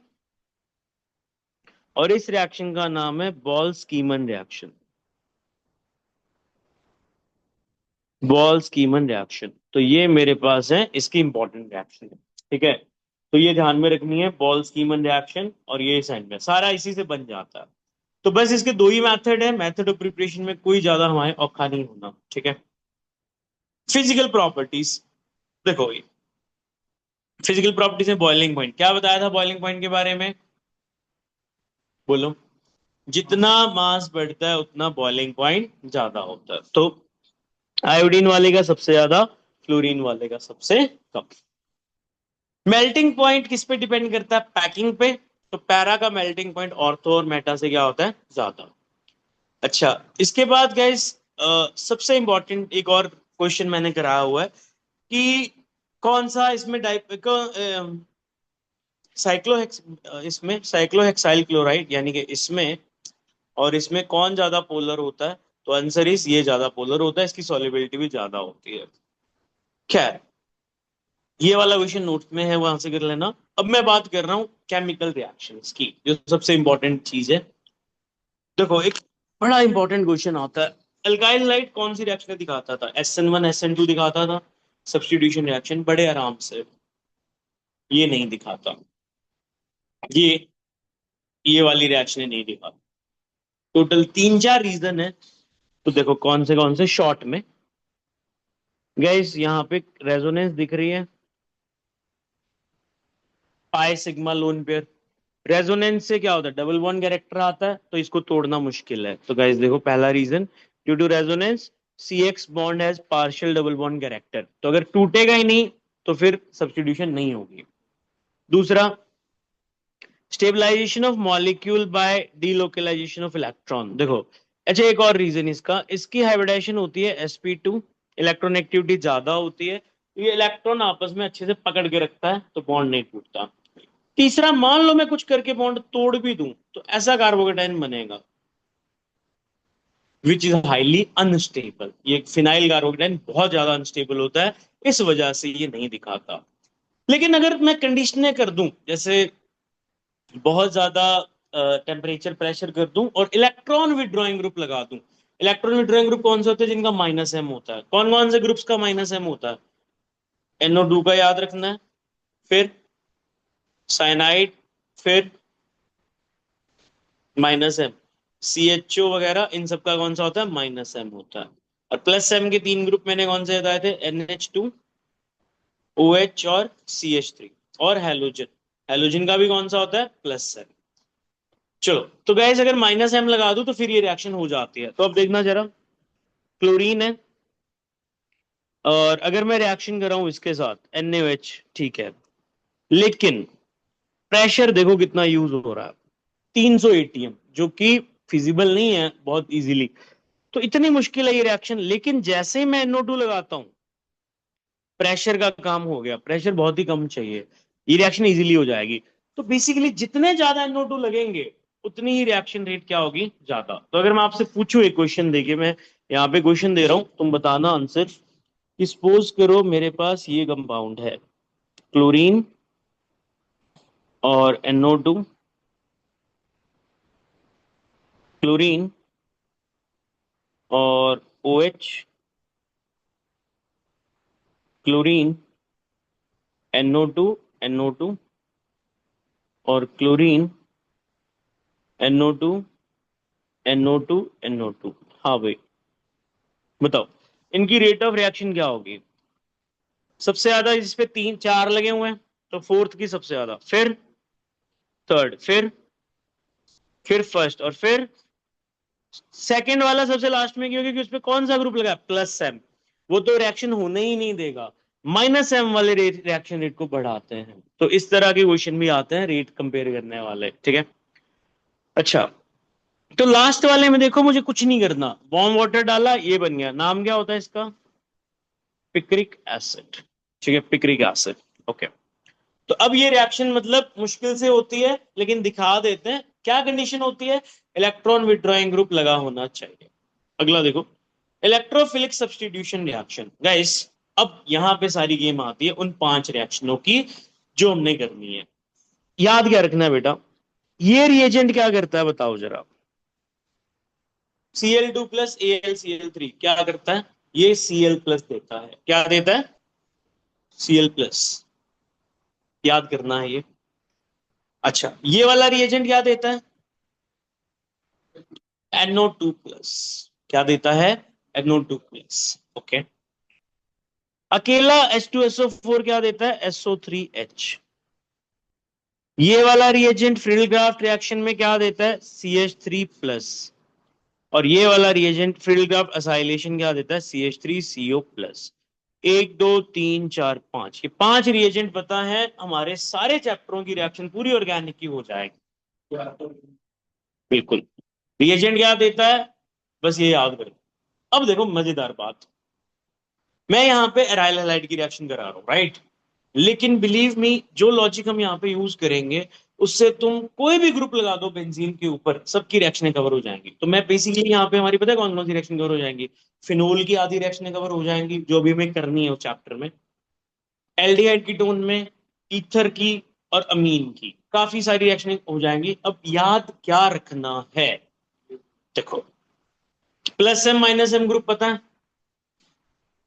और इस रिएक्शन का नाम है balls Koeman reaction. Balls Koeman reaction, तो ये मेरे पास है, इसकी इंपॉर्टेंट रिएक्शन है, ठीक है। तो ये ध्यान में रखनी है, बॉल्स कीमन रिएक्शन, और ये साइड में सारा इसी से बन जाता है। तो बस इसके दो ही मेथड है, मेथड ऑफ प्रिपरेशन में कोई ज्यादा हमारे औखा नहीं होना, ठीक है। फिजिकल प्रॉपर्टीज, देखो फिजिकल प्रॉपर्टीज में बॉइलिंग पॉइंट क्या बताया था? बॉइलिंग पॉइंट के बारे में बोलो। जितना मास बढ़ता है उतना बॉइलिंग पॉइंट ज्यादा होता है। तो आयोडीन वाले का सबसे ज्यादा, फ्लोरीन वाले का सबसे कम। मेल्टिंग पॉइंट किस पे डिपेंड करता है? पैकिंग पे। तो पैरा का मेल्टिंग पॉइंट ऑर्थो और मेटा से क्या होता है? ज्यादा। अच्छा, इसके बाद गाइस सबसे इंपॉर्टेंट एक और क्वेश्चन मैंने कराया हुआ है कि कौन सा इसमें साइक्लोहेक्स, इसमें साइक्लोहेक्साइल क्लोराइड यानी कि इसमें और इसमें कौन ज्यादा पोलर होता है? तो आंसर इज ये ज्यादा पोलर होता है, इसकी सॉल्युबिलिटी भी ज्यादा होती है। खैर, ये वाला क्वेश्चन नोट में है, वहां से कर लेना। अब मैं बात कर रहा हूँ केमिकल रिएक्शंस की, जो सबसे इंपॉर्टेंट चीज है। देखो एक बड़ा इंपॉर्टेंट क्वेश्चन आता है, अल्काइल लाइट कौन सी रिएक्शन दिखाता था? SN1 SN2 दिखाता था। सब्स्टिट्यूशन रिएक्शन बड़े आराम से, ये नहीं दिखाता। ये ये वाली रिएक्शन नहीं दिखाता। टोटल 3-4 रीजन है। तो देखो कौन से शॉर्ट में। गाइस यहाँ पे रेजोनेंस दिख रही है, pi sigma lone pair. Resonance से क्या होता है, डबल बॉन्ड कैरेक्टर आता है, तो इसको तोड़ना मुश्किल है। तो गाइस देखो पहला reason, due to resonance C X bond has partial double bond character, तो अगर टूटेगा ही नहीं तो फिर सब्स्टिट्यूशन नहीं होगी। दूसरा, stabilisation of molecule by delocalisation of electron. देखो अच्छा, एक और रीजन इसका, इसकी हाइब्रिडाइजेशन होती है sp2, इलेक्ट्रॉन एक्टिविटी ज्यादा होती है, तो ये इलेक्ट्रॉन आपस में अच्छे से पकड़ के रखता है, तो बॉन्ड नहीं टूटता। तीसरा, मान लो मैं कुछ करके बॉन्ड तोड़ भी दूं तो ऐसा कार्बोकेटाइन बनेगा विच इज हाईली अनस्टेबल। ये फिनाइल कार्बोकेटाइन बहुत ज्यादा अनस्टेबल होता है, इस वजह से ये नहीं दिखाता। लेकिन अगर मैं कंडीशनें कर दूं, जैसे बहुत ज्यादा टेम्परेचर प्रेशर कर दूं और इलेक्ट्रॉन विड्रॉइंग ग्रुप लगा दूं। इलेक्ट्रॉन विड्रॉइंग ग्रुप कौन से होते हैं, जिनका माइनस एम होता है। कौन कौन से ग्रुप्स का माइनस एम होता है, NO2 का याद रखना है, फिर साइनाइड, फिर माइनस एम, CHO वगैरह, इन सब का कौन सा होता है, माइनस एम होता है। और प्लस एम के 3 ग्रुप मैंने कौन से बताए थे, NH2, OH और CH3। और हैलोजन, हैलोजन का भी कौन सा होता है, प्लस एम। चलो तो गैस अगर माइनस एम लगा दूं तो फिर ये रिएक्शन हो जाती है। तो अब देखना जरा, क्लोरीन है और अगर मैं रिएक्शन कर रहा हूं इसके साथ NaOH, ठीक है, लेकिन प्रेशर देखो कितना यूज हो रहा है, 300 ATM, जो कि फिजिबल नहीं है बहुत इजीली। तो इतनी मुश्किल है ये रिएक्शन, लेकिन जैसे ही मैं NO2 लगाता हूं, प्रेशर का काम हो गया, प्रेशर बहुत ही कम चाहिए, ये रिएक्शन इजीली हो जाएगी। तो बेसिकली जितने ज्यादा NO2 लगेंगे उतनी ही रिएक्शन रेट क्या होगी, ज्यादा। तो अगर मैं आपसे पूछूं एक क्वेश्चन, देखिए मैं यहाँ पे क्वेश्चन दे रहा हूं, तुम बताना आंसर। कि सपोज करो मेरे पास ये कंपाउंड है, क्लोरीन और NO2, क्लोरीन और OH, क्लोरीन, NO2, NO2 और क्लोरीन, NO2, NO2, NO2। हाँ भाई, बताओ इनकी रेट ऑफ रिएक्शन क्या होगी। सबसे ज्यादा इस पे 3-4 लगे हुए हैं, तो फोर्थ की सबसे ज्यादा, फिर थर्ड, फिर फर्स्ट, और फिर सेकंड वाला सबसे लास्ट में, क्योंकि उस पे कौन सा ग्रुप लगा, प्लस एम, वो तो रिएक्शन होने ही नहीं देगा। माइनस एम वाले रिएक्शन रेट को बढ़ाते हैं। तो इस तरह के क्वेश्चन भी आते हैं रेट कंपेयर करने वाले, ठीक है। अच्छा, तो लास्ट वाले में देखो मुझे कुछ नहीं करना, वार्म वाटर डाला, ये बन गया, नाम क्या होता है इसका, पिक्रिक एसिड। ठीक है, पिक्रिक एसिड। ओके। तो अब ये रिएक्शन मतलब मुश्किल से होती है, लेकिन दिखा देते हैं क्या कंडीशन होती है, इलेक्ट्रॉन विड्रॉइंग ग्रुप लगा होना चाहिए। अगला देखो, इलेक्ट्रोफिलिक सब्स्टिट्यूशन रिएक्शन। गाइस अब यहां पे सारी गेम आती है उन 5 रिएक्शनों की जो हमने करनी है। याद क्या रखना है बेटा, ये रिएजेंट क्या करता है बताओ जरा। Cl2 प्लस AlCl3 क्या करता है, ये Cl प्लस देता है, क्या देता है, Cl प्लस। याद करना है ये। अच्छा, ये वाला रिएजेंट क्या देता है, NO2 प्लस। क्या देता है, NO2 प्लस। ओके। अकेला H2SO4 क्या देता है, SO3H। ये वाला रिएजेंट फ्रिडल-क्राफ्ट रिएक्शन में क्या देता है, CH3 प्लस। और ये वाला रिएजेंट फ्रिडल-क्राफ्ट असाइलेशन क्या देता है, CH3CO प्लस। 1 2 3 4 5, ये 5 रिएजेंट पता है, हमारे सारे चैप्टरों की रिएक्शन पूरी ऑर्गेनिक की हो जाएगी। बिल्कुल। रिएजेंट क्या देता है, बस ये याद करो। अब देखो मजेदार बात, मैं यहाँ पे एराइल हैलाइड की रिएक्शन करा रहा हूँ, राइट। लेकिन बिलीव मी, जो लॉजिक हम यहाँ पे यूज करेंगे उससे तुम कोई भी ग्रुप लगा दो बेंजीन के ऊपर, सबकी रिएक्शनें कवर हो जाएंगी। तो मैं बेसिकली यहाँ पे, हमारी पता है कौन कौन सी रिएक्शन कवर हो जाएंगी, फिनोल की आधी रिएक्शनें कवर हो जाएंगी जो भी हमें करनी है उस चैप्टर में, एल्डिहाइड कीटोन में, ईथर की, और अमीन की, काफी सारी रिएक्शनें हो जाएंगी। अब याद क्या रखना है, देखो plus M minus M group पता है,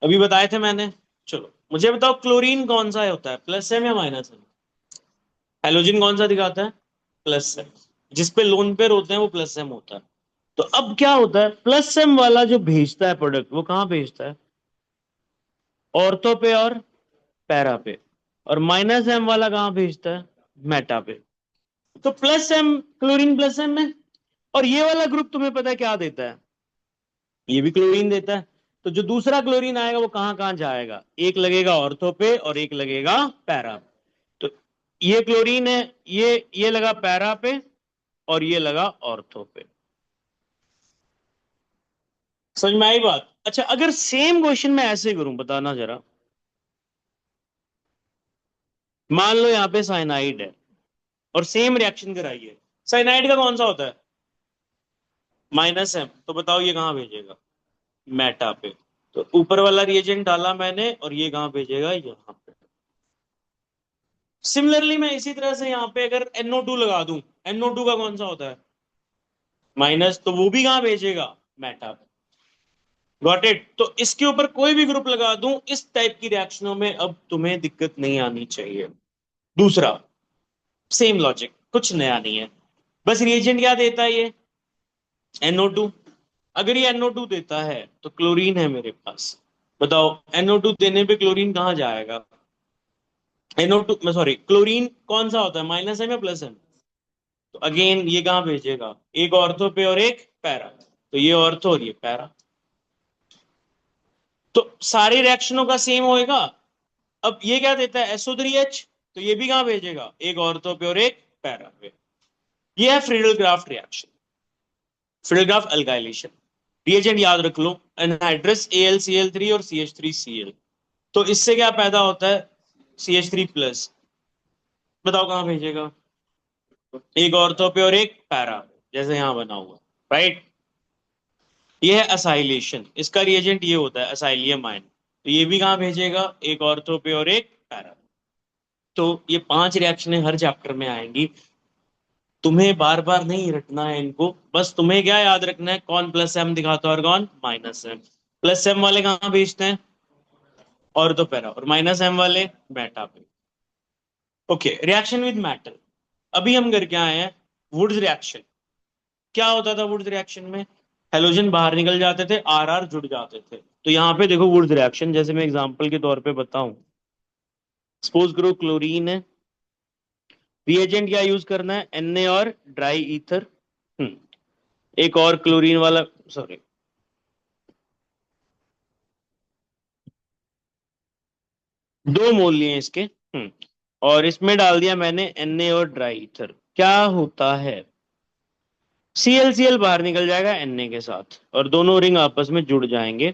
अभी बताए थे मैंने। चलो मुझे बताओ क्लोरीन कौन सा होता है, प्लस एम या माइनस एम। हेलोजन कौन सा दिखाता है, प्लस एम। जिस पे लोन पेयर होते हैं वो प्लस एम होता है। तो अब क्या होता है, प्लस एम वाला जो भेजता है प्रोडक्ट, वो कहां भेजता है, ऑर्थो पे और पैरा पे, और माइनस एम वाला कहां भेजता है, मेटा पे। तो plus M chlorine plus M में, और ये वाला ग्रुप तुम्हें पता है क्या देता है, ये भी क्लोरीन देता है। तो जो दूसरा क्लोरीन आएगा वो कहां कहां जाएगा, एक लगेगा ऑर्थो पे और एक लगेगा पैरा पे। तो ये क्लोरीन है, ये लगा पैरा पे और ये लगा ऑर्थो पे। समझ में आई बात? अच्छा, अगर सेम क्वेश्चन मैं ऐसे करूं, बताना जरा। मान लो यहाँ पे साइनाइड है और सेम रिएक्शन कराइए। साइनाइड का कौन सा होता है, माइनस एम, तो बताओ ये कहाँ भेजेगा, मेटा पे। तो ऊपर वाला रिएजेंट डाला मैंने और ये कहाँ भेजेगा, यहाँ पे। सिमिलरली मैं इसी तरह से यहाँ पे अगर NO2 लगा दूं, NO2 का कौन सा होता है, माइनस, तो वो भी कहाँ भेजेगा, मेटा पे। Got it? तो इसके ऊपर कोई भी ग्रुप लगा दूं, इस टाइप की रिएक्शनों में अब तुम्हें दिक्कत नहीं आनी चाहिए। दूसरा, सेम लॉजिक, कुछ नया नहीं है, बस रिएजेंट क्या देता है ये, NO2। अगर ये NO2 देता है तो क्लोरीन है मेरे पास। बताओ NO2 देने पे क्लोरीन कहाँ जाएगा, NO2 में, सॉरी, क्लोरीन कौन सा होता है, माइनस एम या प्लस एम। तो अगेन ये कहाँ भेजेगा, एक ऑर्थो पे और एक पैरा। तो ये ऑर्थो और ये पैरा, तो सारे रिएक्शनों का सेम होएगा। अब ये क्या देता है, SO3H, तो ये भी कहाँ भेजेगा, एक ऑर्थो पे और एक पैरा पे। ये है Friedel craft reaction, Friedel craft alkylation. Reagent याद रख लो, एनहाइड्रस AlCl3 और CH3Cl। तो इससे क्या पैदा होता है, CH3 प्लस। बताओ कहाँ भेजेगा, एक ऑर्थो पे और एक पैरा पे, जैसे यहां बना हुआ, राइट। ये है असाइलेशन, इसका रिएजेंट ये होता है असाइलियम आयन। तो ये भी कहाँ भेजेगा, एक ऑर्थो पे और एक पैरा पे। तो ये 5 रिएक्शनें हर चैप्टर में आएंगी। तुम्हें बार बार नहीं रटना है इनको, बस तुम्हें क्या याद रखना है, कौन प्लस एम दिखाता है और कौन माइनस एम। प्लस एम वाले कहाँ भेजते हैं, ऑर्थो पैरा, और माइनस एम वाले मेटा पे। Okay, reaction with metal. अभी हम करके आए हैं वुड्स रिएक्शन। क्या होता था वुड्स रिएक्शन में, हेलोजन बाहर निकल जाते थे, आर आर जुड़ जाते थे। तो यहाँ पे देखो वुड्स रिएक्शन, जैसे मैं एग्जांपल के तौर पे बताऊं, सपोज करो क्लोरीन है, रिएजेंट क्या यूज करना है, Na और ड्राई ईथर। एक और क्लोरीन वाला, सॉरी, दो मोल लिए इसके। और इसमें डाल दिया मैंने Na और ड्राई ईथर। क्या होता है, ClCl बाहर निकल जाएगा Na के साथ और दोनों रिंग आपस में जुड़ जाएंगे।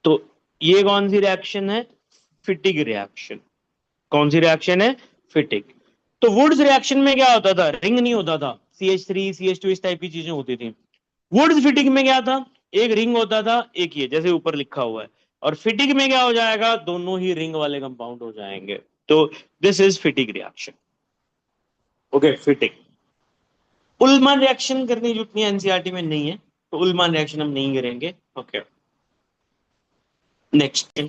तो ये कौन सी रिएक्शन है, फिटिक रिएक्शन। कौन सी रिएक्शन है, फिटिक। तो वुड्स रिएक्शन में क्या होता था, रिंग नहीं होता था, CH3 CH2 इस टाइप की चीजें होती थी। वुड्स फिटिक में क्या था, एक रिंग होता था, एक ये जैसे ऊपर लिखा हुआ है। और फिटिक में क्या हो जाएगा, दोनों ही रिंग वाले कंपाउंड हो जाएंगे। तो this is Fittig reaction. Okay, Fittig. Ullmann reaction करने की उतनी एनसीईआरटी में नहीं है, तो उल्मान रिएक्शन हम नहीं करेंगे। Okay, next.